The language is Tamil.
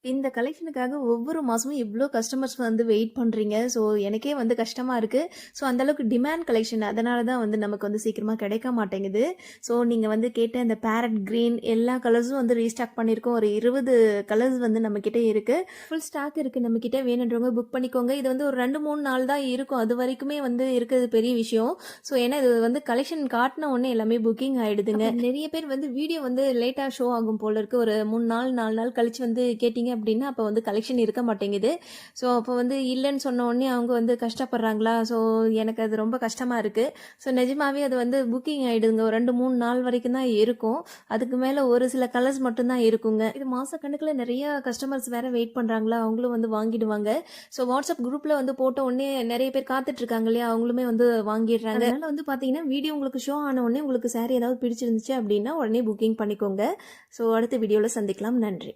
இந்த கலெக்ஷனுக்காக ஒவ்வொரு மாசமும் இவ்ளோ கஸ்டமர்ஸ் வந்து வெயிட் பண்றீங்க. ஸோ, எனக்கே வந்து கஷ்டமா இருக்கு. ஸோ, அந்த அளவுக்கு டிமாண்ட் கலெக்ஷன். அதனால தான் வந்து நமக்கு வந்து சீக்கிரமா கிடைக்க மாட்டேங்குது. ஸோ, நீங்க வந்து கேட்ட இந்த பேரட் கிரீன் எல்லா கலர்ஸும் வந்து ரீஸ்டாக் பண்ணியிருக்கோம். ஒரு 20 கலர்ஸ் வந்து நம்மகிட்ட இருக்கு. ஃபுல் ஸ்டாக் இருக்கு நம்மகிட்ட. வேணுன்றவங்க புக் பண்ணிக்கோங்க. இது வந்து ஒரு 2, 3 நாள் தான் இருக்கும். அது வரைக்குமே வந்து இருக்கிறது பெரிய விஷயம். ஸோ, ஏன்னா இது வந்து கலெக்ஷன் காட்டுன உடனே எல்லாமே புக்கிங் ஆயிடுதுங்க. நெறைய பேர் வந்து வீடியோ வந்து லேட்டா ஷோ ஆகும் போல இருக்கு. ஒரு 3 நாள், 4 நாள் கழிச்சு வந்து கேட்டீங்க அப்படின்னா, அப்போ வந்து கலெக்ஷன் இருக்க மாட்டேங்குது. ஸோ, அப்போ வந்து இல்லன்னு சொன்ன உடனே அவங்க வந்து கஷ்டப்படுறாங்களா? ஸோ, எனக்கு அது ரொம்ப கஷ்டமா இருக்கு. ஸோ, நிஜமாவே அது வந்து புக்கிங் ஆயிடுதுங்க. ஒரு 2, 3 நாள் வரைக்கும் தான் இருக்கும். அதுக்கு மேல ஒரு சில கலர்ஸ் மட்டும் தான் இருக்குங்க. இது மாசக்கணக்குல நெறைய கஸ்டமர்ஸ் வேற வெயிட் பண்றாங்களா? அவங்களும் வந்து வாங்கிடுவாங்க. ஸோ, வாட்ஸ்அப் குரூப்ல வந்து போட்ட உடனே நெறைய பேர் காத்துட்டு இருக்காங்க இல்லையா? அவங்களுமே வந்து வாங்கிடுறாங்க. அதனால வந்து பார்த்தீங்கன்னா, வீடியோ உங்களுக்கு ஷோ ஆன உடனே உங்களுக்கு சாரி ஏதாவது பிடிச்சிருந்துச்சு அப்படின்னா, உடனே புக்கிங் பண்ணிக்கோங்க. ஸோ, அடுத்த வீடியோல சந்திக்கலாம். நன்றி.